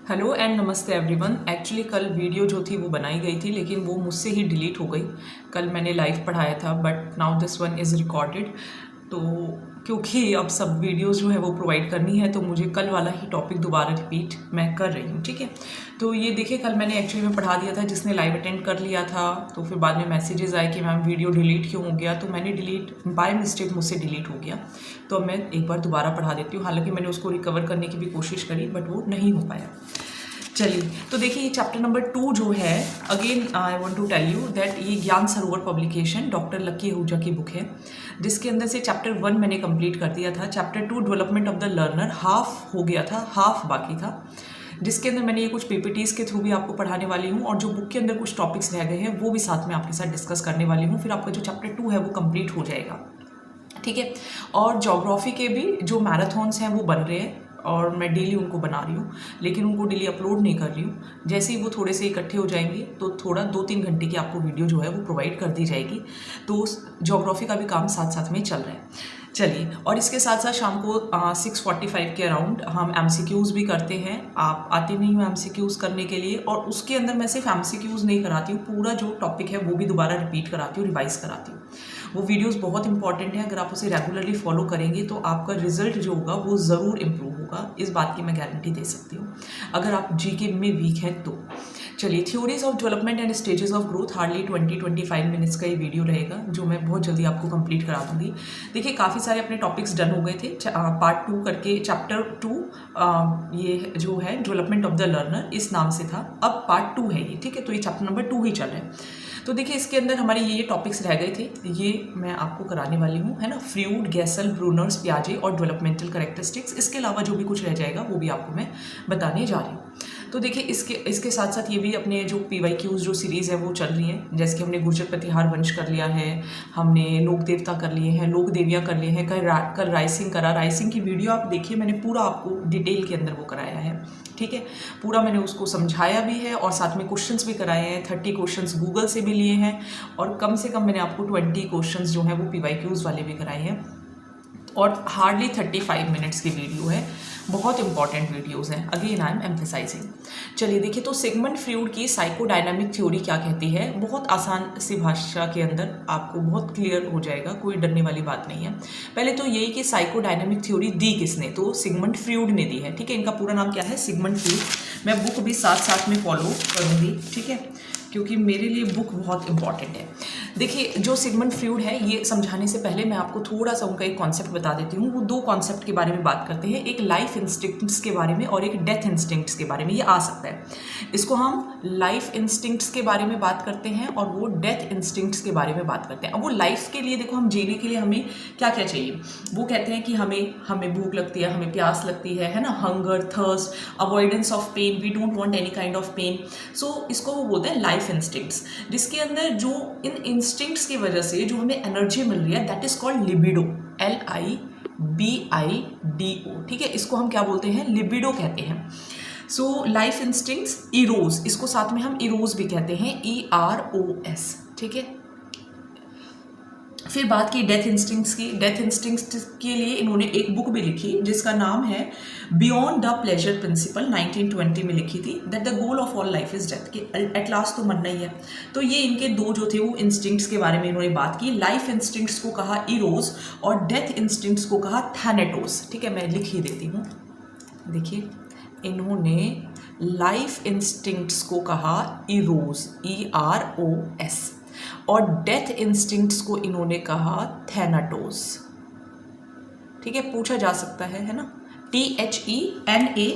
Hello and नमस्ते everyone. Actually कल video जो थी वो बनाई गई थी लेकिन वो मुझसे ही डिलीट हो गई। कल मैंने लाइव पढ़ाया था but now this one is recorded. तो क्योंकि अब सब वीडियोस जो है वो प्रोवाइड करनी है तो मुझे कल वाला ही टॉपिक दोबारा रिपीट मैं कर रही हूँ, ठीक है। तो ये देखिए कल मैंने एक्चुअली में पढ़ा दिया था, जिसने लाइव अटेंड कर लिया था तो फिर बाद में मैसेजेस आए कि मैम वीडियो डिलीट क्यों हो गया, तो मैंने डिलीट बाय मिस्टेक मुझसे डिलीट हो गया। तो अब मैं एक बार दोबारा पढ़ा देती हूँ। हालांकि मैंने उसको रिकवर करने की भी कोशिश करी बट वो नहीं हो पाया। चलिए, तो देखिए ये चैप्टर नंबर 2 जो है, again I want to tell you that ये ज्ञान सरोवर पब्लिकेशन डॉक्टर लक्की आहूजा की बुक है, जिसके अंदर से चैप्टर 1 मैंने कंप्लीट कर दिया था। Chapter 2 development of the learner half हो गया था, हाफ बाकी था, जिसके अंदर मैंने ये कुछ पीपीटीज के थ्रू भी आपको पढ़ाने वाली हूँ और जो बुक के अंदर कुछ टॉपिक्स रह गए हैं वो भी साथ में आपके साथ डिस्कस करने वाली हूँ। फिर आपका जो चैप्टर 2 है वो कंप्लीट हो जाएगा, ठीक है। और ज्योग्राफी के भी जो मैराथन्स हैं वो बन रहे हैं और मैं डेली उनको बना रही हूँ, लेकिन उनको डेली अपलोड नहीं कर रही हूँ। जैसे ही वो थोड़े से इकट्ठे हो जाएंगे तो थोड़ा 2-3 घंटे की आपको वीडियो जो है वो प्रोवाइड कर दी जाएगी। तो ज्योग्राफी का भी काम साथ साथ में चल रहा है। चलिए, और इसके साथ साथ शाम को 6:45 के अराउंड हम एमसीक्यूज़ भी करते हैं। आप आते नहीं हो एमसीक्यूज़ करने के लिए, और उसके अंदर मैं सिर्फ एमसीक्यूज़ नहीं कराती हूँ, पूरा जो टॉपिक है वो भी दोबारा रिपीट कराती हूँ, रिवाइज कराती हूँ। वो वीडियोस बहुत इंपॉर्टेंट है, अगर आप उसे रेगुलरली फॉलो करेंगे तो आपका रिजल्ट जो होगा वो ज़रूर इम्प्रूव होगा, इस बात की मैं गारंटी दे सकती हूँ, अगर आप जीके में वीक हैं तो। चलिए, theories of development and stages of growth, hardly 20-25 minutes का ये वीडियो रहेगा जो मैं बहुत जल्दी आपको कंप्लीट करा दूंगी। देखिए काफ़ी सारे अपने टॉपिक्स डन हो गए थे, पार्ट 2 करके चैप्टर 2 ये जो है डेवलपमेंट ऑफ द लर्नर इस नाम से था, अब पार्ट 2 है ये, ठीक है। तो ये चैप्टर नंबर 2 ही चल रहा है। तो देखिए इसके अंदर हमारे ये टॉपिक्स रह गए थे, ये मैं आपको कराने वाली हूँ, है ना। फ्रूड, गैसल, ब्रूनर्स, पियाजे और डेवलपमेंटल कैरेक्टरिस्टिक्स, इसके अलावा जो भी कुछ रह जाएगा वो भी आपको मैं बताने जा रही हूँ। तो देखिए इसके साथ साथ ये भी अपने जो पीवाईक्यूज़ जो सीरीज़ है वो चल रही है, जैसे कि हमने गुर्जर प्रतिहार वंश कर लिया है, हमने लोक देवता कर लिए हैं, लोक देवियाँ कर लिए हैं, कल राइसिंग करा। राइसिंग की वीडियो आप देखिए, मैंने पूरा आपको डिटेल के अंदर वो कराया है, ठीक है। पूरा मैंने उसको समझाया भी है और साथ में क्वेश्चंस भी कराए हैं। 30 क्वेश्चंस गूगल से भी लिए हैं और कम से कम मैंने आपको 20 क्वेश्चंस जो हैं वो पीवाईक्यूज़ वाले भी कराए हैं, और हार्डली 35 मिनट्स की वीडियो है, बहुत इंपॉर्टेंट वीडियोस हैं, अगेन आई एम एम्फेसाइजिंग। चलिए देखिए, तो सिगमंड फ्रूड की साइकोडायनामिक थ्योरी क्या कहती है, बहुत आसान सी भाषा के अंदर आपको बहुत क्लियर हो जाएगा, कोई डरने वाली बात नहीं है। पहले तो यही कि साइकोडायनामिक थ्योरी दी किसने, तो सिगमंड फ्रूड ने दी है, ठीक है। इनका पूरा नाम क्या है, सिगमंड फ्रूड। मैं बुक भी साथ साथ में फॉलो करूँगी, ठीक है, क्योंकि मेरे लिए बुक बहुत इंपॉर्टेंट है। देखिए जो सिगमंड फ्रूड है, ये समझाने से पहले मैं आपको थोड़ा सा उनका एक कॉन्सेप्ट बता देती हूँ। वो 2 कॉन्सेप्ट के बारे में बात करते हैं, एक लाइफ इंस्टिंक्ट्स के बारे में और एक डेथ इंस्टिंक्ट्स के बारे में। ये आ सकता है, इसको हम लाइफ इंस्टिंक्ट्स के बारे में बात करते हैं और वो डेथ इंस्टिंक्ट्स के बारे में बात करते हैं। अब वो लाइफ के लिए देखो, हम जीने के लिए हमें क्या क्या चाहिए, वो कहते हैं कि हमें भूख लगती है, हमें प्यास लगती है ना, hunger, thirst, avoidance of pain, we don't want any kind of pain. So इसको वो बोलते हैं लाइफ इंस्टिंक्ट्स, जिसके अंदर जो इन इंस्टिंक्ट्स की वजह से जो हमें एनर्जी मिल रही है, that is called libido, LIBIDO, ठीक है। इसको हम क्या बोलते हैं, लिबिडो कहते हैं। सो लाइफ इंस्टिंक्ट्स, इरोज, इसको साथ में हम इरोज भी कहते हैं, EROS, ठीक है। फिर बात की डेथ इंस्टिंक्ट्स की। डेथ इंस्टिंक्ट्स के लिए इन्होंने एक बुक भी लिखी जिसका नाम है बियॉन्ड द प्लेजर प्रिंसिपल, 1920 में लिखी थी, that the goal of all life is death, कि एट लास्ट तो मरना ही है। तो ये इनके 2 जो थे वो इंस्टिंक्ट्स के बारे में इन्होंने बात की। लाइफ इंस्टिंक्ट्स को कहा इरोज और डेथ इंस्टिंक्ट्स को कहा थैनेटोस, ठीक है। मैं लिख ही देती हूँ, देखिए इन्होंने लाइफ इंस्टिंक्ट्स को कहा इरोज, EROS, और डेथ इंस्टिंक्ट्स को इन्होंने कहा थैनाटोस, ठीक है। पूछा जा सकता है ना, THENATOS,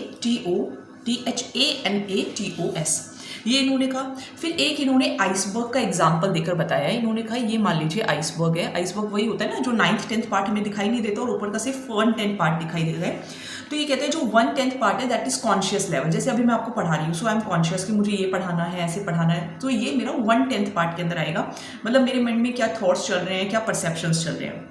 ये इन्होंने कहा। फिर एक इन्होंने आइसबर्ग का एग्जाम्पल देकर बताया। इन्होंने कहा ये मान लीजिए आइसबर्ग है, आइसबर्ग वही होता है ना जो 9th-10th पार्ट हमें दिखाई नहीं देता और ऊपर का सिर्फ 1/10 पार्ट दिखाई दे रहा है। तो ये कहते हैं जो 1/10 पार्ट है दैट इज कॉन्शियस लेवल, जैसे अभी मैं आपको पढ़ा रही हूँ, सो आई एम कॉन्शियस कि मुझे ये पढ़ाना है, ऐसे पढ़ाना है, तो ये मेरा 1/10 पार्ट के अंदर आएगा, मतलब मेरे मन में क्या थॉट्स चल रहे हैं, क्या परसेप्शंस चल रहे हैं।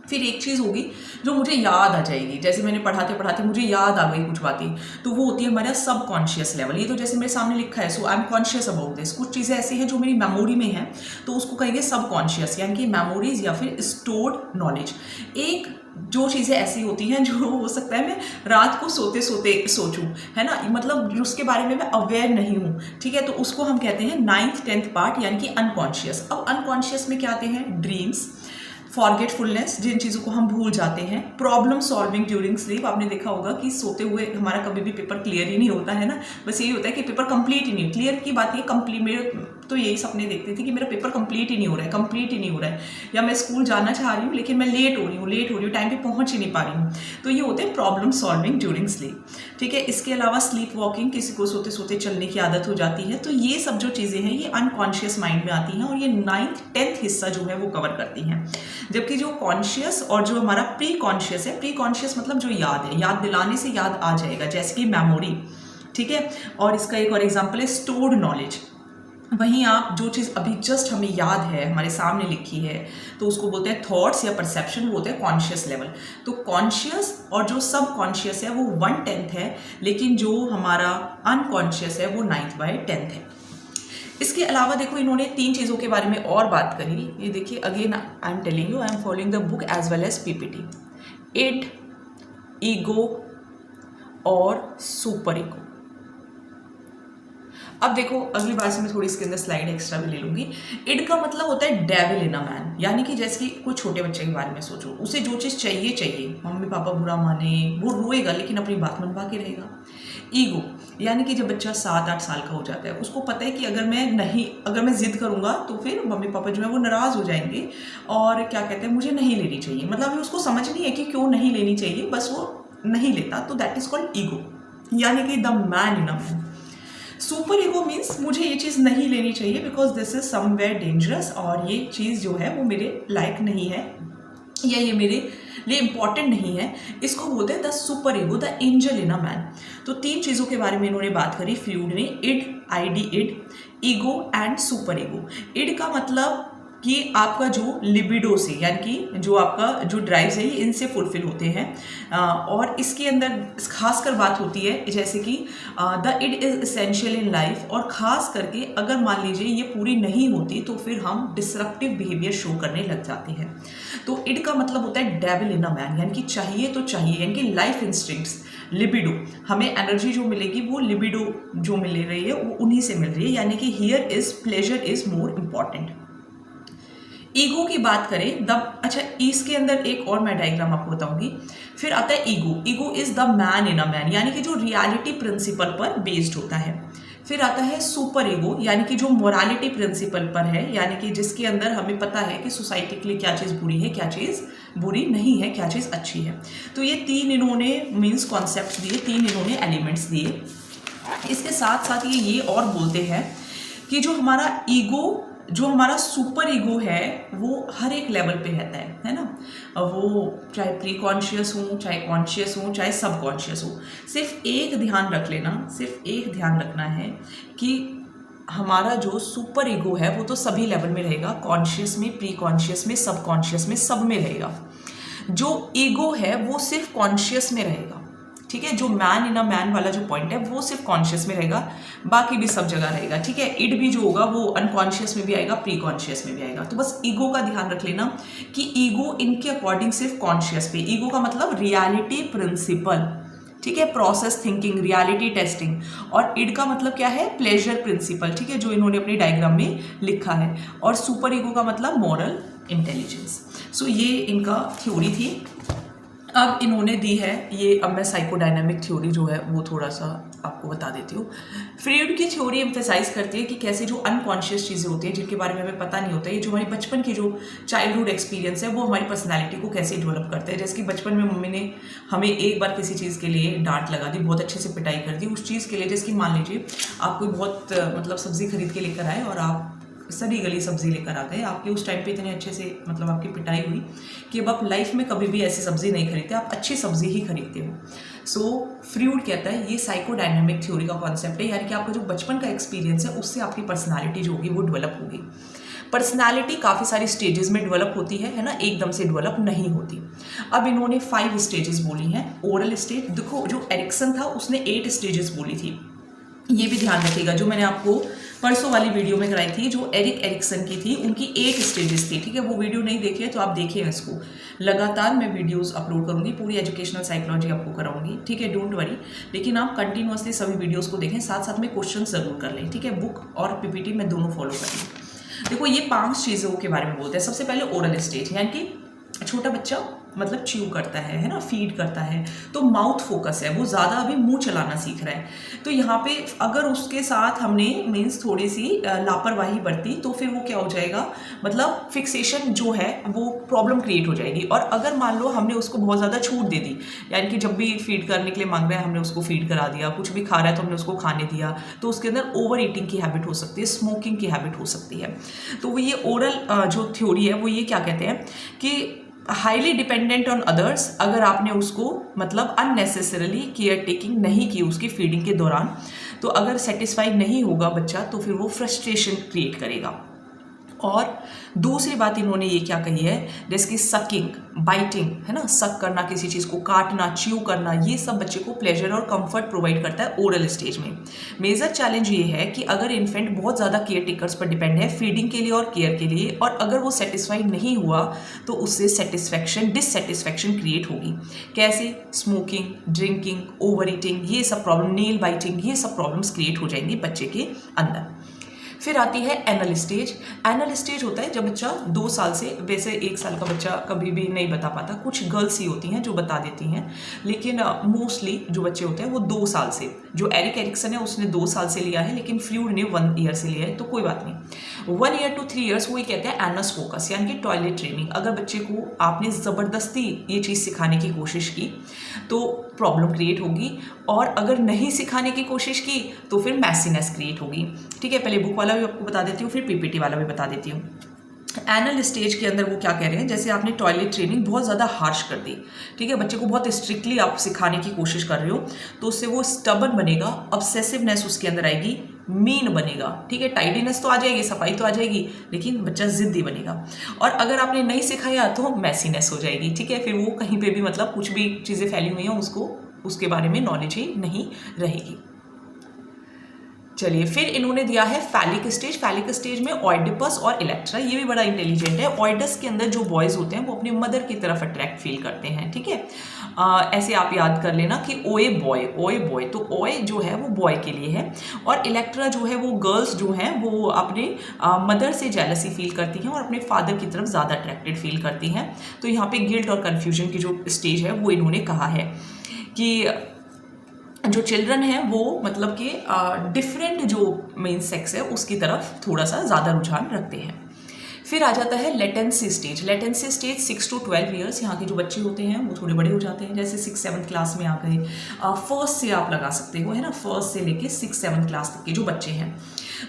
फिर एक चीज़ होगी जो मुझे याद आ जाएगी, जैसे मैंने पढ़ाते पढ़ाते मुझे याद आ गई कुछ बातें, तो वो होती है हमारा सब कॉन्शियस लेवल। ये तो जैसे मेरे सामने लिखा है, so I am conscious about this. कुछ चीज़ें ऐसी हैं जो मेरी मेमोरी में है, तो उसको कहेंगे सब कॉन्शियस, यानी कि मेमोरीज या फिर स्टोर्ड नॉलेज। एक जो चीज़ें ऐसी होती हैं जो हो सकता है मैं रात को सोते सोते सोचूं, है ना, मतलब उसके बारे में मैं अवेयर नहीं हूँ, ठीक है, तो उसको हम कहते हैं 9th 10th पार्ट, यानी कि अनकॉन्शियस। अब अनकॉन्शियस में क्या आते हैं? ड्रीम्स, फॉरगेटफुलनेस, जिन चीज़ों को हम भूल जाते हैं, प्रॉब्लम सॉल्विंग ड्यूरिंग स्लीप। आपने देखा होगा कि सोते हुए हमारा कभी भी पेपर क्लियर ही नहीं होता है ना, बस यही होता है कि पेपर कंप्लीट ही नहीं, क्लियर की बात, ये कंप्लीट, मेरे तो यही सपने देखते थे कि मेरा पेपर कंप्लीट ही नहीं हो रहा है, कंप्लीट ही नहीं हो रहा है, या मैं स्कूल जाना चाह रही हूँ लेकिन मैं लेट हो रही हूँ, टाइम पे पहुँच ही नहीं पा रही हूँ। तो ये होते हैं प्रॉब्लम सॉल्विंग ड्यूरिंग स्लीप, ठीक है। इसके अलावा स्लीप वॉकिंग, किसी को सोते सोते चलने की आदत हो जाती है, तो ये सब जो चीज़ें हैं ये अनकॉन्शियस माइंड में आती हैं, और ये 9th 10th हिस्सा जो है वो कवर करती हैं। जबकि जो कॉन्शियस और जो हमारा प्री कॉन्शियस है, प्री कॉन्शियस मतलब जो याद है, याद दिलाने से याद आ जाएगा, जैसे कि मेमोरी, ठीक है। और इसका एक और एग्जाम्पल है स्टोर्ड नॉलेज। वहीं आप जो चीज़ अभी जस्ट हमें याद है, हमारे सामने लिखी है, तो उसको बोलते हैं थॉट्स या परसेप्शन, वो होते हैं कॉन्शियस लेवल। तो कॉन्शियस और जो सब कॉन्शियस है वो 1/10 है, लेकिन जो हमारा अनकॉन्शियस है वो 9/10 है। इसके अलावा देखो, इन्होंने 3 चीज़ों के बारे में और बात करी। ये देखिए, again I am telling you, I am following the book as well as PPT. Id, ego और सुपर ईगो। अब देखो, अगली बार से मैं थोड़ी इसके अंदर स्लाइड एक्स्ट्रा भी ले लूंगी। इड का मतलब होता है डेविल इन अ मैन, यानी कि जैसे कि कोई छोटे बच्चे के बारे में सोचो, उसे जो चीज़ चाहिए चाहिए, मम्मी पापा बुरा माने, वो रोएगा लेकिन अपनी बात मनवा के रहेगा। ईगो, यानी कि जब बच्चा 7-8 साल का हो जाता है, उसको पता है कि अगर मैं जिद करूंगा तो फिर मम्मी पापा जो है वो नाराज हो जाएंगे, और क्या कहते हैं, मुझे नहीं लेनी चाहिए, मतलब अभी उसको समझ नहीं है कि क्यों नहीं लेनी चाहिए, बस वो नहीं लेता, तो दैट इज कॉल्ड ईगो, यानी कि the man in a man. Super ego means मुझे ये चीज़ नहीं लेनी चाहिए because this is somewhere dangerous, और ये चीज़ जो है वो मेरे लायक नहीं है, या ये मेरे लिए इंपॉर्टेंट नहीं है। इसको बोलते हैं the super ego, the angel in a man. तो 3 चीज़ों के बारे में इन्होंने बात करी फ्रूड ने, id, ID id, ego and super ego. Id का मतलब कि आपका जो लिबिडो से, यानी कि जो आपका जो ड्राइव्स है, ये इनसे फुलफिल होते हैं, और इसके अंदर खासकर बात होती है जैसे कि the id is essential in life, और ख़ास करके अगर मान लीजिए ये पूरी नहीं होती तो फिर हम डिसरप्टिव बिहेवियर शो करने लग जाते हैं। तो इड का मतलब होता है डेविल इन अ मैन, यानी कि चाहिए तो चाहिए, यानी कि लाइफ इंस्टिंक्ट्स, लिबिडो, हमें एनर्जी जो मिलेगी वो लिबिडो जो मिल रही है वो उन्हीं से मिल रही है, यानी कि here is pleasure is more important. Ego की बात करें, अच्छा इसके अंदर एक और मैं डायग्राम आपको बताऊंगी। फिर आता है ego, ego is the man in a man, यानी कि जो रियलिटी प्रिंसिपल पर बेस्ड होता है। फिर आता है सुपर ईगो, यानी कि जो मोरालिटी प्रिंसिपल पर है, यानी कि जिसके अंदर हमें पता है कि सोसाइटी के लिए क्या चीज़ बुरी है, क्या चीज़ बुरी नहीं है, क्या चीज़ अच्छी है। तो ये 3 इन्होंने मीन्स कॉन्सेप्ट दिए, 3 इन्होंने एलिमेंट्स दिए। इसके साथ साथ ये और बोलते हैं कि जो हमारा ईगो, जो हमारा सुपर ईगो है, वो हर एक लेवल पे रहता है ना, वो चाहे प्री कॉन्शियस हो, चाहे कॉन्शियस हो, चाहे सब कॉन्शियस हो। सिर्फ एक ध्यान रख लेना, सिर्फ एक ध्यान रखना है कि हमारा जो सुपर ईगो है वो तो सभी लेवल में रहेगा, कॉन्शियस में, प्री कॉन्शियस में, सब कॉन्शियस में, सब में रहेगा। जो ईगो है वो सिर्फ कॉन्शियस में रहेगा, ठीक है। जो मैन इन अ मैन वाला जो पॉइंट है वो सिर्फ कॉन्शियस में रहेगा, बाकी भी सब जगह रहेगा, ठीक है। इड भी जो होगा वो अनकॉन्शियस में भी आएगा, प्री कॉन्शियस में भी आएगा। तो बस ईगो का ध्यान रख लेना कि ईगो इनके अकॉर्डिंग सिर्फ कॉन्शियस पे, ईगो का मतलब रियलिटी प्रिंसिपल, ठीक है, प्रोसेस थिंकिंग, रियलिटी टेस्टिंग। और इड का मतलब क्या है, प्लेजर प्रिंसिपल, ठीक है, जो इन्होंने अपनी डायग्राम में लिखा है। और सुपर ईगो का मतलब मॉरल इंटेलिजेंस। सो ये इनका थ्योरी थी। अब इन्होंने दी है ये, अब मैं साइकोडायनामिक थ्योरी जो है वो थोड़ा सा आपको बता देती हूँ। फ्रीड की थ्योरी एम्फेसाइज करती है कि कैसे जो अनकॉन्शियस चीज़ें होती हैं जिनके बारे में हमें पता नहीं होता है, ये जो हमारी बचपन की जो चाइल्डहुड एक्सपीरियंस है वो हमारी पर्सनैलिटी को कैसे डेवलप करते हैं। जैसे कि बचपन में मम्मी ने हमें एक बार किसी चीज़ के लिए डांट लगा दी, बहुत अच्छे से पिटाई कर दी उस चीज़ के लिए, जैसे कि मान लीजिए आप कोई बहुत मतलब सब्ज़ी खरीद के लेकर आए और आप सड़ी गली सब्जी लेकर आ गए, आपके उस टाइम पे इतने अच्छे से मतलब आपकी पिटाई हुई कि अब आप लाइफ में कभी भी ऐसी सब्जी नहीं खरीदते, आप अच्छी सब्जी ही खरीदते हो। सो फ्रूड कहता है ये साइकोडायनामिक थ्योरी का कॉन्सेप्ट है, यानी कि आपका जो बचपन का एक्सपीरियंस है उससे आपकी पर्सनालिटी जो होगी वो डेवलप होगी। पर्सनैलिटी काफ़ी सारी स्टेजेस में डेवलप होती है ना, एकदम से डेवलप नहीं होती। अब इन्होंने 5 स्टेजेस बोली हैं। ओरल स्टेज, देखो जो एरिक्सन था उसने 8 स्टेजेस बोली थी, ये भी ध्यान रखिएगा। जो मैंने आपको परसों वाली वीडियो में कराई थी, जो एरिक्सन की थी, उनकी 8 स्टेजेस थी, ठीक है। वो वीडियो नहीं देखी है तो आप देखिए इसको, लगातार मैं वीडियोस अपलोड करूंगी, पूरी एजुकेशनल साइकोलॉजी आपको कराऊंगी, ठीक है, डोंट वरी। लेकिन आप कंटिन्यूअसली सभी वीडियोस को देखें, साथ साथ में क्वेश्चन जरूर कर लें, ठीक है। बुक और पीपीटी में दोनों फॉलो करें। देखो ये 5 चीज़ों के बारे में बोलते हैं। सबसे पहले ओरल स्टेज, यानी कि छोटा बच्चा मतलब च्यू करता है ना, फीड करता है, तो माउथ फोकस है, वो ज़्यादा अभी मुंह चलाना सीख रहा है। तो यहाँ पे अगर उसके साथ हमने मीन्स थोड़ी सी लापरवाही बरती तो फिर वो क्या हो जाएगा, मतलब फिक्सेशन जो है वो प्रॉब्लम क्रिएट हो जाएगी। और अगर मान लो हमने उसको बहुत ज़्यादा छूट दे दी, यानी कि जब भी फीड करने के लिए मांग रहा है हमने उसको फीड करा दिया, कुछ भी खा रहा है तो हमने उसको खाने दिया, तो उसके अंदर ओवर ईटिंग की हैबिट हो सकती है, स्मोकिंग की हैबिट हो सकती है। तो वो ये ओरल जो थ्योरी है वो ये क्या कहते हैं कि हाईली डिपेंडेंट ऑन अदर्स, अगर आपने उसको मतलब अननेसेसरली केयर टेकिंग नहीं की उसकी फीडिंग के दौरान, तो अगर सेटिस्फाइड नहीं होगा बच्चा तो फिर वो फ्रस्ट्रेशन क्रिएट करेगा। और दूसरी बात इन्होंने ये क्या कही है, जैसे कि सकिंग, बाइटिंग, है ना, सक करना, किसी चीज़ को काटना, च्यू करना, ये सब बच्चे को प्लेजर और कंफर्ट प्रोवाइड करता है ओरल स्टेज में। मेजर चैलेंज ये है कि अगर इन्फेंट बहुत ज़्यादा केयर टेकर्स पर डिपेंड है फीडिंग के लिए और केयर के लिए, और अगर वो सेटिस्फाइड नहीं हुआ तो उससे डिससेटिस्फैक्शन क्रिएट होगी। कैसे? स्मोकिंग, ड्रिंकिंग, ओवर ईटिंग, ये सब प्रॉब्लम, नेल बाइटिंग, ये सब प्रॉब्लम्स क्रिएट हो जाएंगी बच्चे के अंदर। फिर आती है एनल स्टेज। एनल स्टेज होता है जब बच्चा 2 साल से, वैसे 1 साल का बच्चा कभी भी नहीं बता पाता, कुछ गर्ल्स ही होती हैं जो बता देती हैं, लेकिन मोस्टली जो बच्चे होते हैं वो 2 साल से। जो एरिक एरिक्सन है उसने 2 साल से लिया है, लेकिन फ्लूड ने 1 ईयर से लिया है, तो कोई बात नहीं। 1 ईयर to 3 ईयर्स वो ये कहते हैं एनस फोकस, यानी कि टॉयलेट ट्रेनिंग। अगर बच्चे को आपने ज़बरदस्ती ये चीज़ सिखाने की कोशिश की तो प्रॉब्लम क्रिएट होगी, और अगर नहीं सिखाने की कोशिश की तो फिर मैसीनेस क्रिएट होगी, ठीक है। पहले बुक वाला भी आपको बता देती हूँ, फिर पीपीटी वाला भी बता देती हूँ। एनल स्टेज के अंदर वो क्या कह रहे हैं, जैसे आपने टॉयलेट ट्रेनिंग बहुत ज़्यादा हार्श कर दी, ठीक है, बच्चे को बहुत स्ट्रिक्टली आप सिखाने की कोशिश कर रहे हो, तो उससे वो स्टबर्न बनेगा, ऑब्सेसिवनेस उसके अंदर आएगी, मीन बनेगा, ठीक है। टाइडीनेस तो आ जाएगी, सफाई तो आ जाएगी, लेकिन बच्चा जिद्दी बनेगा। और अगर आपने नहीं सिखाया तो मैसीनेस हो जाएगी, ठीक है। फिर वो कहीं पे भी मतलब कुछ भी चीज़ें फैली हुई हैं उसको उसके बारे में नॉलेज ही नहीं रहेगी। चलिए, फिर इन्होंने दिया है फैलिक स्टेज। फैलिक स्टेज में ऑइडिपस और इलेक्ट्रा, ये भी बड़ा इंटेलिजेंट है। ऑइडस के अंदर जो बॉयज़ होते हैं वो अपनी मदर की तरफ अट्रैक्ट फील करते हैं, ठीक है। ऐसे आप याद कर लेना कि ओए बॉय, तो ओए जो है वो बॉय के लिए है, और इलेक्ट्रा जो है वो गर्ल्स जो हैं वो अपने मदर से जेलसी फील करती हैं और अपने फादर की तरफ ज़्यादा अट्रैक्टेड फील करती हैं। तो यहाँ पे गिल्ट और कन्फ्यूजन की जो स्टेज है वो इन्होंने कहा है कि जो चिल्ड्रन है वो मतलब कि डिफरेंट जो मेन सेक्स है उसकी तरफ थोड़ा सा ज़्यादा रुझान रखते हैं। फिर आ जाता है latency stage. Latency stage 6 to 12 years, यहाँ के जो बच्चे होते हैं वो थोड़े बड़े हो जाते हैं, जैसे 6-7 क्लास में आ गए। फर्स्ट से आप लगा सकते हो, है ना, फर्स्ट से लेके 6-7 क्लास तक के जो बच्चे हैं,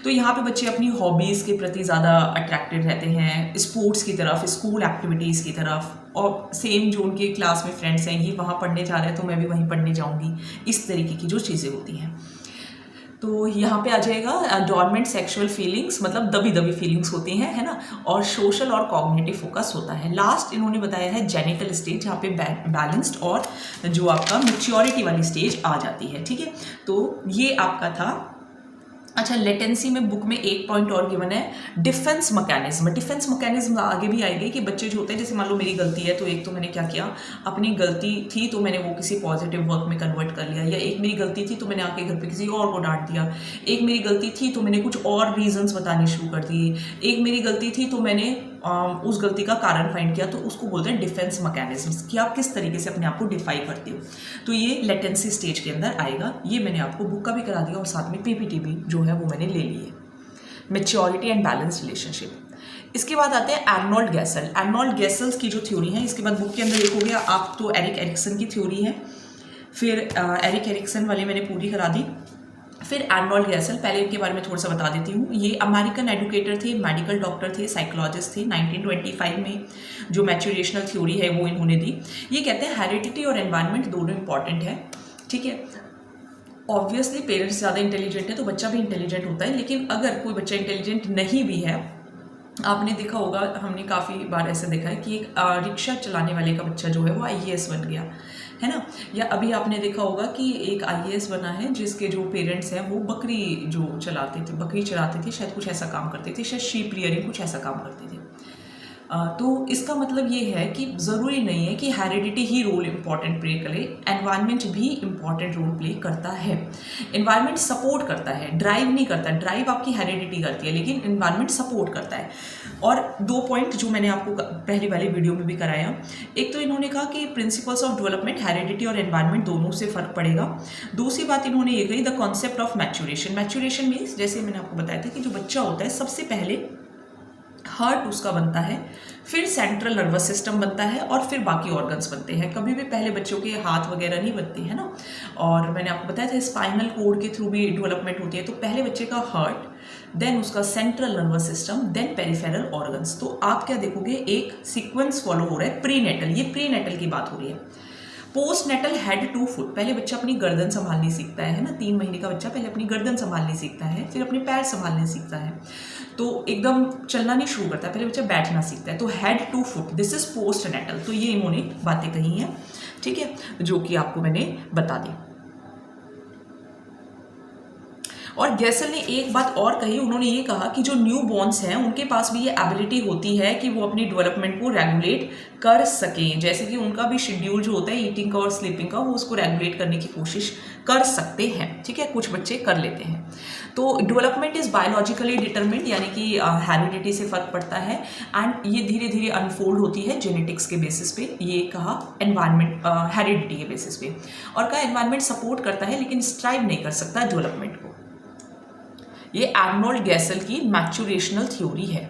तो यहाँ पे बच्चे अपनी हॉबीज़ के प्रति ज़्यादा अट्रैक्टेड रहते हैं, स्पोर्ट्स की तरफ, स्कूल एक्टिविटीज़ की तरफ, और सेम जो उनके क्लास में फ्रेंड्स हैं ये वहाँ पढ़ने जा रहे हैं तो मैं भी वहीं पढ़ने जाऊँगी, इस तरीके की जो चीज़ें होती हैं। तो यहाँ पे आ जाएगा डॉर्मेंट सेक्सुअल फीलिंग्स, मतलब दबी दबी फीलिंग्स होती हैं, है ना, और सोशल और कॉग्निटिव फोकस होता है। लास्ट इन्होंने बताया है जेनिटल स्टेज, जहाँ पे बैलेंस्ड और जो आपका मैच्योरिटी वाली स्टेज आ जाती है, ठीक है। तो ये आपका था। अच्छा, लेटेंसी में बुक में एक पॉइंट और गिवन है, डिफेंस मैकेनिज्म। डिफेंस मैकेनिज्म आगे भी आएगी कि बच्चे जो होते हैं, जैसे मान लो मेरी गलती है तो एक तो मैंने क्या किया, अपनी गलती थी तो मैंने वो किसी पॉजिटिव वर्क में कन्वर्ट कर लिया, या एक मेरी गलती थी तो मैंने आके घर पे किसी और को डांट दिया, एक मेरी गलती थी तो मैंने कुछ और रीजंस बताने शुरू कर दिए, एक मेरी गलती थी तो मैंने उस गलती का कारण फाइंड किया, तो उसको बोलते हैं डिफेंस मैकेनिज्म्स, कि आप किस तरीके से अपने आप को डिफाई करते हो। तो ये लेटेंसी स्टेज के अंदर आएगा। ये मैंने आपको बुक का भी करा दिया और साथ में पीपीटी भी जो है वो मैंने ले ली है। Maturity and balance relationship. इसके बाद आते हैं आर्नोल्ड गैसल। आर्नोल्ड गैसल्स की जो थ्योरी है, इसके बाद बुक के अंदर एक हो गया आप तो एरिक एरिक्सन की थ्योरी है, फिर एरिक एरिक्सन वाली मैंने पूरी करा दी। फिर आर्नोल्ड गैसल, पहले इनके बारे में थोड़ा सा बता देती हूँ। ये अमेरिकन एडुकेटर थे, मेडिकल डॉक्टर थे, साइकोलॉजिस्ट थे। 1925 में जो मैच्योरेशनल थ्योरी है वो इन्होंने दी। ये कहते हैं हेरिडिटी और एनवायरनमेंट दोनों इंपॉर्टेंट है, ठीक है। ऑब्वियसली पेरेंट्स ज़्यादा इंटेलिजेंट है तो बच्चा भी इंटेलिजेंट होता है, लेकिन अगर कोई बच्चा इंटेलिजेंट नहीं भी है, आपने देखा होगा, हमने काफ़ी बार ऐसा देखा है कि एक रिक्शा चलाने वाले का बच्चा जो है वो आईएएस बन गया है ना। या अभी आपने देखा होगा कि एक आईएएस बना है जिसके जो पेरेंट्स हैं वो बकरी जो चलाते थे, बकरी चलाते थे, शायद कुछ ऐसा काम करते थे, शायद शीप रियरिंग कुछ ऐसा काम करते थे। तो इसका मतलब ये है कि ज़रूरी नहीं है कि हेरिडिटी ही रोल इम्पॉर्टेंट प्ले करे, एनवायरनमेंट भी इम्पॉर्टेंट रोल प्ले करता है। एनवायरनमेंट सपोर्ट करता है, ड्राइव नहीं करता। ड्राइव आपकी हेरिडिटी करती है, लेकिन एनवायरनमेंट सपोर्ट करता है। और 2 पॉइंट जो मैंने आपको पहली वाली वीडियो में भी कराया, एक तो इन्होंने कहा कि प्रिंसिपल्स ऑफ डेवलपमेंट, हेरिडिटी और एनवायरनमेंट दोनों से फ़र्क पड़ेगा। दूसरी बात इन्होंने ये कही, the concept of maturation. Maturation means जैसे मैंने आपको बताया था कि जो बच्चा होता है सबसे पहले हार्ट उसका बनता है, फिर सेंट्रल नर्वस सिस्टम बनता है और फिर बाकी ऑर्गन्स बनते हैं। कभी भी पहले बच्चों के हाथ वगैरह नहीं बनते हैं ना। और मैंने आपको बताया था स्पाइनल कोड के थ्रू भी डेवलपमेंट होती है। तो पहले बच्चे का हार्ट, देन उसका central nervous system, then peripheral organs. तो आप क्या देखोगे, एक सीक्वेंस फॉलो हो रहा है प्रीनेटल, ये प्रीनेटल की बात हो रही है। Post natal head to foot, पहले बच्चा अपनी गर्दन संभालनी सीखता है ना। 3 महीने का बच्चा पहले अपनी गर्दन संभालनी सीखता है, फिर अपने पैर संभालने सीखता है। तो एकदम चलना नहीं शुरू करता है, पहले बच्चा बैठना सीखता है। तो head to foot, this is post natal. तो ये इन्होंने बातें कही हैं, ठीक है, जो कि आपको मैंने बता दी। और गैसल ने एक बात और कही, उन्होंने ये कहा कि जो न्यू बॉर्न्स हैं उनके पास भी ये एबिलिटी होती है कि वो अपनी डेवलपमेंट को रेगुलेट कर सकें। जैसे कि उनका भी शेड्यूल जो होता है ईटिंग का और स्लीपिंग का, वो उसको रेगुलेट करने की कोशिश कर सकते हैं, ठीक है, कुछ बच्चे कर लेते हैं। तो डेवलपमेंट इज बायोलॉजिकली डिटरमिन्ड, यानी कि हेरिडिटी से फर्क पड़ता है, एंड ये धीरे धीरे अनफोल्ड होती है जेनेटिक्स के बेसिस पे। ये कहा एनवायरनमेंट हेरिडिटी के बेसिस पे, और कहा एनवायरनमेंट सपोर्ट करता है लेकिन स्ट्राइव नहीं कर सकता डेवलपमेंट को। ये आर्नोल्ड गैसल की मैच्योरेशनल थ्योरी है।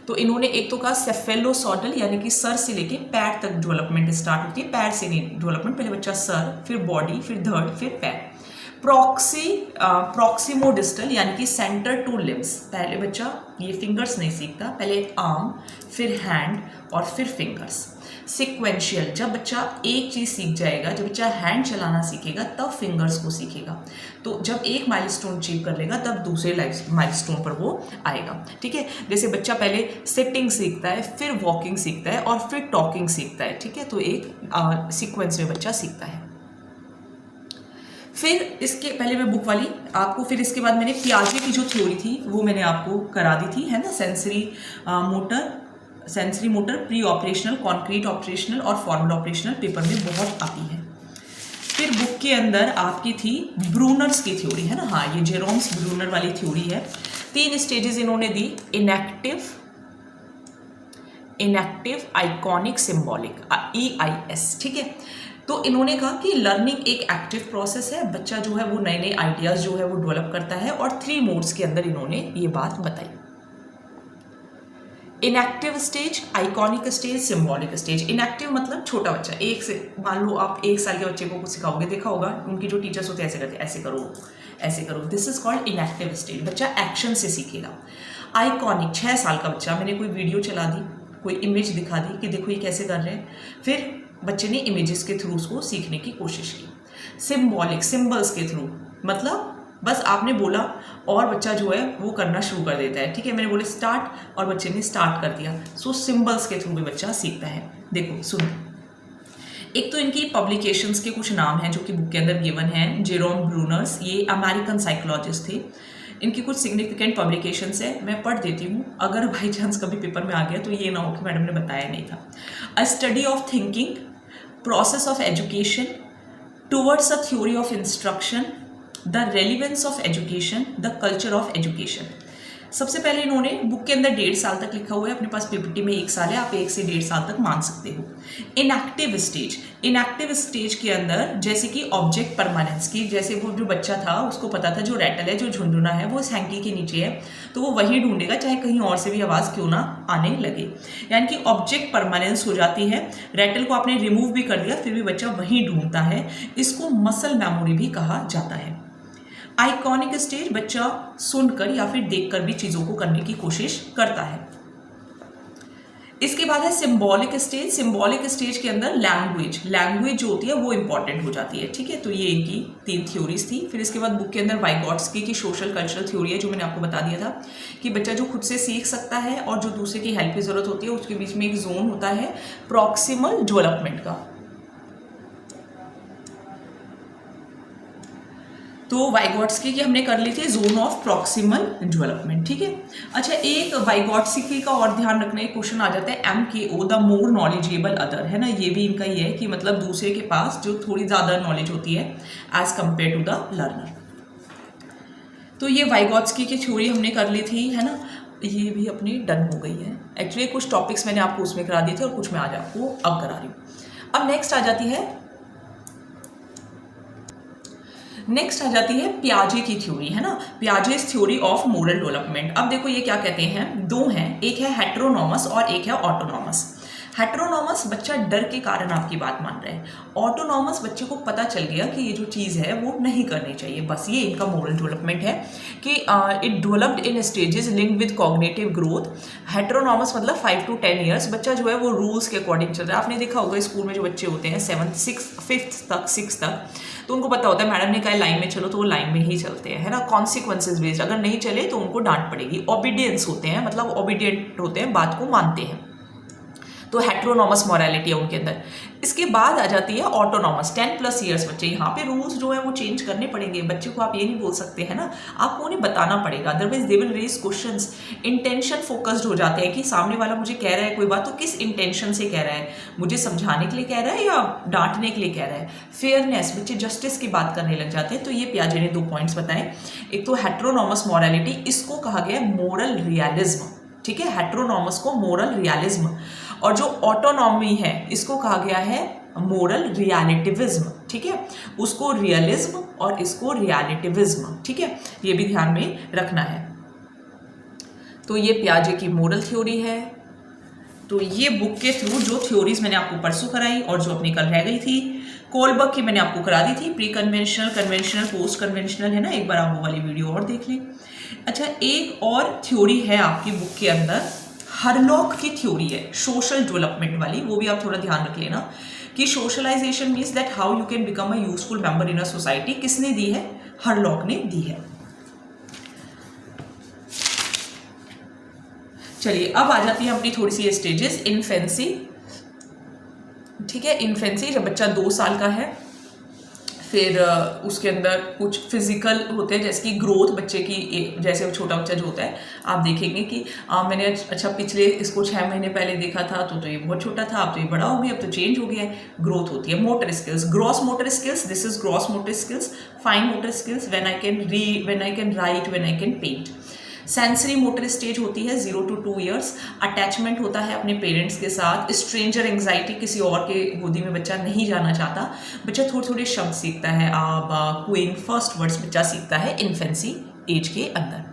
तो इन्होंने एक तो कहा सेफेलोसॉडल, यानी कि सर से लेके पैर तक डेवलपमेंट स्टार्ट होती है, पैर से नहीं डेवलपमेंट, पहले बच्चा सर, फिर बॉडी, फिर धड़, फिर पैर। प्रॉक्सिमोडिस्टल, यानी कि सेंटर टू लिम्स, पहले बच्चा ये फिंगर्स नहीं सीखता, पहले आर्म, फिर हैंड और फिर फिंगर्स। सिक्वेंशियल, जब बच्चा एक चीज़ सीख जाएगा, जब बच्चा हैंड चलाना सीखेगा तब फिंगर्स को सीखेगा। तो जब एक माइलस्टोन अचीव कर लेगा तब दूसरे माइलस्टोन पर वो आएगा, ठीक है। जैसे बच्चा पहले सिटिंग सीखता है, फिर वॉकिंग सीखता है और फिर टॉकिंग सीखता है, ठीक है। तो एक सीक्वेंस में बच्चा सीखता है। फिर इसके पहले मैं बुक वाली आपको, फिर इसके बाद मैंने पियाजे की जो थ्योरी थी वो मैंने आपको करा दी थी, है ना। Sensory motor, pre operational, concrete operational और फॉर्मल ऑपरेशनल, पेपर में बहुत आती है। फिर बुक के अंदर आपकी थी ब्रूनर्स की थ्योरी, है ना। हाँ, ये जेरोम्स ब्रूनर वाली थ्योरी है। 3 स्टेजेस इन्होंने दी, इनएक्टिव, आइकॉनिक, सिंबॉलिक, EIS, ठीक है। तो इन्होंने कहा कि लर्निंग एक एक्टिव प्रोसेस है, बच्चा जो है वो नए नए आइडियाज जो है वो डेवलप करता है, और 3 मोड्स के अंदर इन्होंने ये बात बताई। Inactive stage, iconic stage, symbolic stage. Inactive मतलब छोटा बच्चा, एक से मान लो आप 1 साल के बच्चे को कुछ सिखाओगे, देखा होगा उनकी जो टीचर्स होते हैं ऐसे करते हैं, ऐसे करो ऐसे करो, this is called inactive stage, बच्चा एक्शन से सीखेगा। आइकॉनिक, 6 साल का बच्चा, मैंने कोई वीडियो चला दी, कोई इमेज दिखा दी कि देखो ये कैसे कर रहे हैं, फिर बच्चे ने इमेजेस के थ्रू उसको सीखने की कोशिश की। सिंबॉलिक, सिंबल्स के थ्रू, मतलब बस आपने बोला और बच्चा जो है वो करना शुरू कर देता है, ठीक है। मैंने बोले स्टार्ट और बच्चे ने स्टार्ट कर दिया। सो सिंबल्स के थ्रू भी बच्चा सीखता है। देखो सुनो, एक तो इनकी पब्लिकेशंस के कुछ नाम हैं जो कि बुक के अंदर गिवन हैं। जेरोम ब्रूनर्स, ये अमेरिकन साइकोलॉजिस्ट थे, इनकी कुछ सिग्निफिकेंट पब्लिकेशंस है, मैं पढ़ देती हूँ, अगर बाई चांस कभी पेपर में आ गया तो ये ना हो कि मैडम ने बताया नहीं था। अ study of thinking, process of education, towards a theory of instruction, the relevance of education, the culture of education. सबसे पहले इन्होंने बुक के अंदर 1.5 साल तक लिखा हुआ है, अपने पास PPT में 1 साल है, आप 1 से 1.5 साल तक मान सकते हो। इनएक्टिव स्टेज, इनएक्टिव स्टेज के अंदर जैसे कि ऑब्जेक्ट परमानेंस की, जैसे वो जो बच्चा था उसको पता था जो रैटल है, जो झुंझुना है वो इस हैंकी के नीचे है, तो वो वही ढूंढेगा चाहे कहीं और से भी आवाज़ क्यों ना आने लगे, यानी कि ऑब्जेक्ट परमानेंस हो जाती है। रैटल को आपने रिमूव भी कर दिया फिर भी बच्चा वहीं ढूंढता है, इसको मसल मेमोरी भी कहा जाता है। आइकॉनिक स्टेज, बच्चा सुनकर या फिर देखकर भी चीज़ों को करने की कोशिश करता है। इसके बाद है सिंबॉलिक स्टेज। सिंबॉलिक स्टेज के अंदर लैंग्वेज जो होती है वो इंपॉर्टेंट हो जाती है, ठीक है। तो ये इनकी 3 थ्योरीज थी। फिर इसके बाद बुक के अंदर वाइगॉट्स्की की सोशल कल्चरल थ्योरी है, जो मैंने आपको बता दिया था कि बच्चा जो खुद से सीख सकता है और जो दूसरे की हेल्प की जरूरत होती है, उसके बीच में एक जोन होता है प्रॉक्सिमल डेवलपमेंट का। तो वाइगॉट्स्की की हमने कर ली थी जोन ऑफ प्रॉक्सिमल डेवलपमेंट, ठीक है। अच्छा, एक वाइगॉट्स्की का और ध्यान रखना, एक क्वेश्चन आ जाता है MKO, the more knowledgeable other, है ना। ये भी इनका ही है कि मतलब दूसरे के पास जो थोड़ी ज़्यादा नॉलेज होती है as compare to the learner. तो ये वाइगॉट्स्की की थ्योरी हमने कर ली थी, है ना। ये भी अपनी डन हो गई है। एक्चुअली कुछ टॉपिक्स मैंने आपको उसमें करा दिए थे और कुछ मैं आज आपको अब करा रही हूँ। अब नेक्स्ट आ जाती है पियाजे की थ्योरी, है ना। Piaget's theory of moral development. अब देखो ये क्या कहते हैं, दो हैं, एक है हेटेरोनॉमस और एक है ऑटोनॉमस। हेटेरोनॉमस बच्चा डर के कारण आपकी बात मान रहा है, ऑटोनॉमस बच्चे को पता चल गया कि ये जो चीज़ है वो नहीं करनी चाहिए। बस ये इनका मोरल डेवलपमेंट है कि it developed in stages linked with cognitive growth. Heteronomous मतलब 5 to 10 ईयर्स बच्चा जो है वो रूल्स के अकॉर्डिंग चल रहा है। आपने देखा होगा स्कूल में जो बच्चे होते हैं 7th 5th तक 6th तक, तो उनको पता होता है मैडम ने कहा लाइन में चलो तो वो लाइन में ही चलते हैं, है ना। कॉन्सिक्वेंसेज बेस्ड, अगर नहीं चले तो उनको डांट पड़ेगी। ओबीडियंस होते हैं, मतलब ओबीडियंट होते हैं, बात को मानते हैं। तो हेटेरोनॉमस मॉरलिटी है उनके अंदर। इसके बाद आ जाती है ऑटोनॉमस, 10+ ईयर्स बच्चे। यहाँ पे रूल्स जो है वो चेंज करने पड़ेंगे बच्चे को। आप ये नहीं बोल सकते हैं ना, आपको उन्हें बताना पड़ेगा, otherwise they will raise questions. Intention focused हो जाते हैं कि सामने वाला मुझे कह रहा है कोई बात, तो किस इंटेंशन से कह रहा है, मुझे समझाने के लिए कह रहा है या डांटने के लिए कह रहा है। फेयरनेस, बच्चे जस्टिस की बात करने लग जाते हैं। तो ये पियाजे ने 2 पॉइंट्स बताए। एक तो हेटेरोनॉमस मॉरलिटी, इसको कहा गया है मोरल रियलिज्म, ठीक है। हेटेरोनॉमस को मोरल रियलिज्म, और जो ऑटोनॉमी है इसको कहा गया है मोरल रियलिटिविज्म, ठीक है। उसको रियलिज्म और इसको रियलिटिविज्म, ठीक है। ये भी ध्यान में रखना है। तो ये पियाजे की मोरल थ्योरी है। तो ये बुक के थ्रू जो थ्योरीज मैंने आपको परसों कराई और जो अपनी कल रह गई थी, कोलबर्ग की मैंने आपको करा दी थी, pre conventional, conventional, post conventional, है ना। एक बार आप वो वाली वीडियो और देख लें। अच्छा, एक और थ्योरी है आपकी बुक के अंदर, हरलॉक की थ्योरी है सोशल डेवलपमेंट वाली, वो भी आप थोड़ा ध्यान रख लेना कि socialisation means that how you can become a useful member in a society. किसने दी है? हरलॉक ने दी है। चलिए अब आ जाती है अपनी थोड़ी सी स्टेजेस। इन्फेंसी, ठीक है। इन्फेंसी जब बच्चा 2 साल का है, फिर उसके अंदर कुछ फिजिकल होते हैं, जैसे कि ग्रोथ बच्चे की, जैसे छोटा बच्चा जो होता है आप देखेंगे कि मैंने अच्छा पिछले इसको 6 महीने पहले देखा था तो ये बहुत छोटा था, अब तो ये बड़ा हो गया, अब तो चेंज हो गया है। ग्रोथ होती है। Motor skills, gross motor skills, this is gross motor skills. Fine motor skills, when I can read, when I can write, when I can paint. Sensory motor stage होती है 0 to 2 ईयर्स। अटैचमेंट होता है अपने parents के साथ। Stranger anxiety, किसी और के गोदी में बच्चा नहीं जाना चाहता। बच्चा थोड़े थोड़े शब्द सीखता है, आप क्विंग, फर्स्ट वर्ड्स बच्चा सीखता है इन्फेंसी एज के अंदर।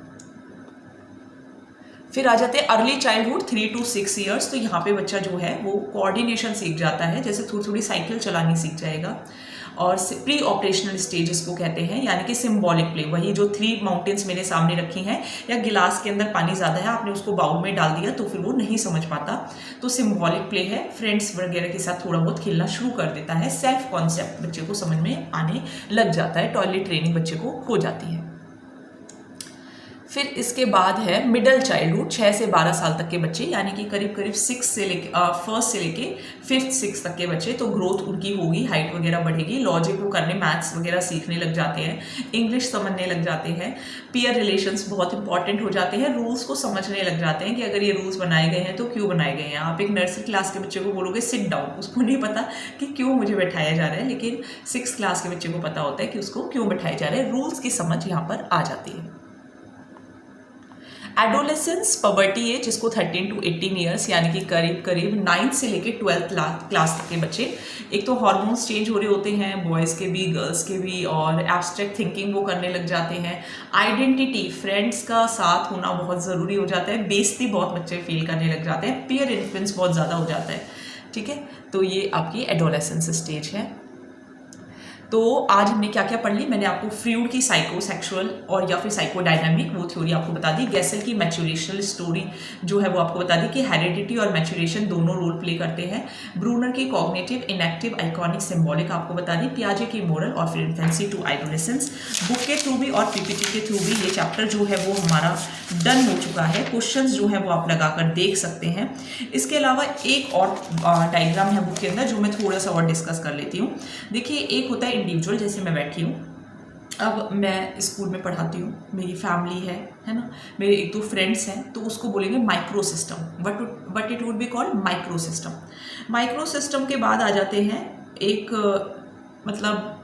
फिर आ जाते हैं अर्ली चाइल्डहुड 3 to 6 ईयर्स। तो यहाँ पे बच्चा जो है वो कोऑर्डिनेशन सीख जाता है, जैसे थोड़ी थोड़ी साइकिल चलानी सीख जाएगा। और प्री ऑपरेशनल स्टेज इसको कहते हैं, यानी कि सिंबॉलिक प्ले। वही जो 3 माउंटेन्स मेरे सामने रखी हैं, या गिलास के अंदर पानी ज़्यादा है, आपने उसको बाउल में डाल दिया तो फिर वो नहीं समझ पाता, तो सिंबॉलिक प्ले है। फ्रेंड्स वगैरह के साथ थोड़ा बहुत खेलना शुरू कर देता है। सेल्फ कॉन्सेप्ट बच्चे को समझ में आने लग जाता है। टॉयलेट ट्रेनिंग बच्चे को हो जाती है। फिर इसके बाद है मिडल चाइल्डहुड, 6 से 12 साल तक के बच्चे, यानी कि करीब करीब 1st से लेके 5th 6th तक के बच्चे। तो ग्रोथ उनकी होगी, हाइट वगैरह बढ़ेगी, लॉजिक को करने, मैथ्स वगैरह सीखने लग जाते हैं, इंग्लिश समझने लग जाते हैं। पीयर रिलेशंस बहुत इंपॉर्टेंट हो जाते हैं। रूल्स को समझने लग जाते हैं कि अगर ये रूल्स बनाए गए हैं तो क्यों बनाए गए हैं। आप एक नर्सरी क्लास के बच्चे को बोलोगे सिट डाउन, उसको नहीं पता कि क्यों मुझे बैठाया जा रहा है, लेकिन 6th क्लास के बच्चे को पता होता है कि उसको क्यों बैठाया जा रहा है। रूल्स की समझ यहाँ पर आ जाती है। एडोलेसेंस, पबर्टी एज, जिसको 13 to 18 ईयर्स, यानी कि करीब करीब 9th से लेके 12th क्लास तक के बच्चे। एक तो हार्मोन्स चेंज हो रहे होते हैं, बॉयज़ के भी गर्ल्स के भी, और एब्स्ट्रैक्ट थिंकिंग वो करने लग जाते हैं। आइडेंटिटी, फ्रेंड्स का साथ होना बहुत ज़रूरी हो जाता है। बेइज्जती बहुत बच्चे फील करने लग जाते हैं। पीयर इन्फ्लुएंस बहुत ज़्यादा हो जाता है, ठीक है। तो ये आपकी एडोलेसेंस स्टेज है। तो आज हमने क्या क्या पढ़ ली, मैंने आपको फ्रूड की साइकोसेक्सुअल और या फिर साइकोडायनामिक वो थ्योरी आपको बता दी, गैसेल की मैच्योरेशनल स्टोरी जो है वो आपको बता दी कि हेरिडिटी और मैच्योरेशन दोनों रोल प्ले करते हैं, ब्रूनर की कॉग्निटिव, इनएक्टिव, आइकॉनिक, सिंबॉलिक आपको बता दी, पियाजे की मोरल और फिर इन्फेंसी टू एडोलेसेंस। बुक के थ्रू भी और पीपीटी के थ्रू भी ये चैप्टर जो है वो हमारा डन हो चुका है। क्वेश्चंस जो है वो आप लगाकर देख सकते हैं। इसके अलावा एक और डायग्राम है बुक के अंदर जो मैं थोड़ा सा और डिस्कस कर लेती हूँ। देखिए, एक होता है इंडिविजुअल, जैसे मैं बैठी हूँ, अब मैं स्कूल में पढ़ाती हूँ, मेरी फैमिली है ना, मेरे एक दो फ्रेंड्स हैं, तो उसको बोलेंगे micro system, but it would be called micro system. Micro system के बाद आ जाते हैं एक मतलब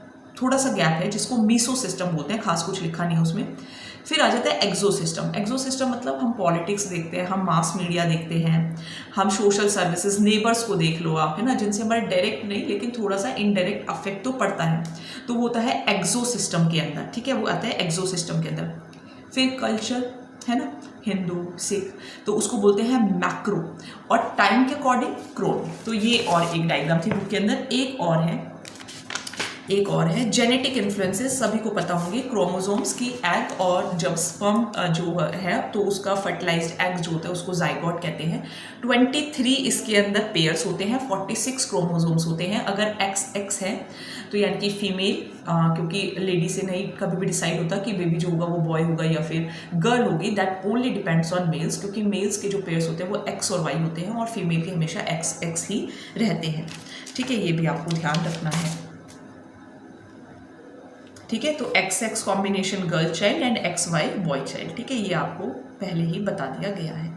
थोड़ा सा गैप है जिसको मीसो सिस्टम बोलते हैं, खास कुछ लिखा नहीं है उसमें। फिर आ जाता है एक्सो सिस्टम। एक्सो सिस्टम मतलब हम पॉलिटिक्स देखते हैं, हम मास मीडिया देखते हैं, हम सोशल सर्विसेज, नेबर्स को देख लो आप, है ना, जिनसे हमारा डायरेक्ट नहीं लेकिन थोड़ा सा इनडायरेक्ट अफेक्ट तो पड़ता है, तो वो होता है एक्सो सिस्टम के अंदर, ठीक है, वो आता है एक्सो सिस्टम के अंदर। फिर कल्चर है ना, हिंदू, सिख, तो उसको बोलते हैं मैक्रो, और टाइम के अकॉर्डिंग क्रोनो। तो ये और एक डायग्राम थी बुक के अंदर। एक और है जेनेटिक इन्फ्लुएंसेस, सभी को पता होंगे, क्रोमोसोम्स की एग, और जब स्पर्म जो है तो उसका फर्टिलाइज्ड एग जो होता है उसको जाइगोट कहते हैं। 23 इसके अंदर पेयर्स होते हैं, 46 क्रोमोसोम्स होते हैं। अगर XX है तो यानी कि फीमेल, क्योंकि लेडी से नहीं कभी भी डिसाइड होता कि बेबी जो होगा वो बॉय होगा या फिर गर्ल होगी, that only depends on males, क्योंकि मेल्स के जो पेयर्स होते हैं वो X और Y होते हैं और फीमेल के हमेशा XX ही रहते हैं, ठीक है, ये भी आपको ध्यान रखना है, ठीक है। तो XX combination girl child and XY boy child, ठीक है, ये आपको पहले ही बता दिया गया है,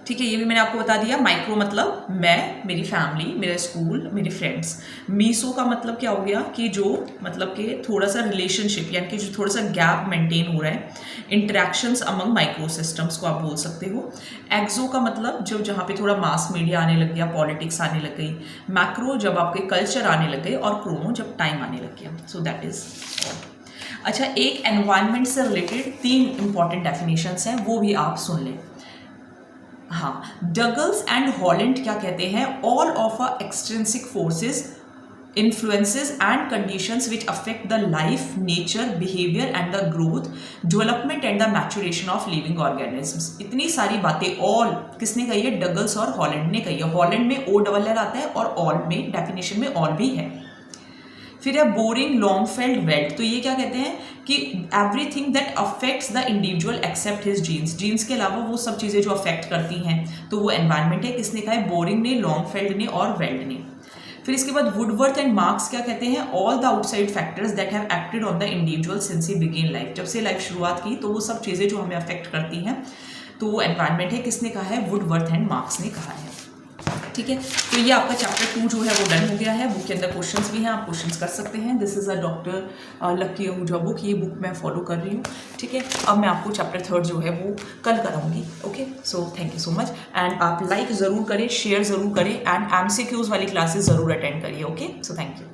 ठीक है, ये भी मैंने आपको बता दिया। माइक्रो मतलब मैं, मेरी फैमिली, मेरा स्कूल, मेरे फ्रेंड्स। मीसो का मतलब क्या हो गया कि जो मतलब कि थोड़ा सा रिलेशनशिप, यानी कि जो थोड़ा सा गैप मेंटेन हो रहा है, इंटरेक्शंस अमंग माइक्रो सिस्टम्स को आप बोल सकते हो। एक्सो का मतलब जब जहाँ पे थोड़ा मास मीडिया आने लग गया, पॉलिटिक्स आने लग गई। मैक्रो जब आपके कल्चर आने लग गए, और क्रोनो जब टाइम आने लग गया। So that is all. अच्छा, एक एनवायरनमेंट से रिलेटेड 3 इंपॉर्टेंट डेफिनेशंस हैं, वो भी आप सुन लें। हाँ, डगल्स एंड हॉलैंड क्या कहते हैं, all of a extrinsic forces, influences and conditions which affect the life, nature, behavior and the growth, development and the maturation of living organisms। इतनी सारी बातें ऑल किसने कही है, डगल्स और हॉलैंड ने कही है। हॉलैंड में O आता है और ऑल में डेफिनेशन में ऑल भी है। फिर है बोरिंग लॉन्गफेल्ड वेल्ट, तो ये क्या कहते हैं कि everything that affects the individual except his genes, genes के अलावा वो सब चीज़ें जो अफेक्ट करती हैं तो वो एनवायरनमेंट है। किसने कहा है, बोरिंग ने, लॉन्गफेल्ड ने और वेल्ट ने। फिर इसके बाद वुडवर्थ एंड मार्क्स क्या कहते हैं, all the outside factors that have acted on the individual since he begin life, जब से लाइफ शुरुआत की तो वो सब चीज़ें जो हमें अफेक्ट करती हैं तो वो एनवायरनमेंट है। किसने कहा है, वुडवर्थ एंड मार्क्स ने कहा है, ठीक है। तो ये आपका चैप्टर 2 जो है वो डन हो गया है। बुक के अंदर क्वेश्चंस भी हैं, आप क्वेश्चंस कर सकते हैं। This is a doctor lucky Ahuja book, ये बुक मैं फॉलो कर रही हूँ, ठीक है। अब मैं आपको चैप्टर 3 जो है वो कल कराऊंगी, okay. So thank you so much, and आप लाइक ज़रूर करें, शेयर ज़रूर करें, एंड MCQs वाली क्लासेस ज़रूर अटेंड करिए, ओके। So thank you.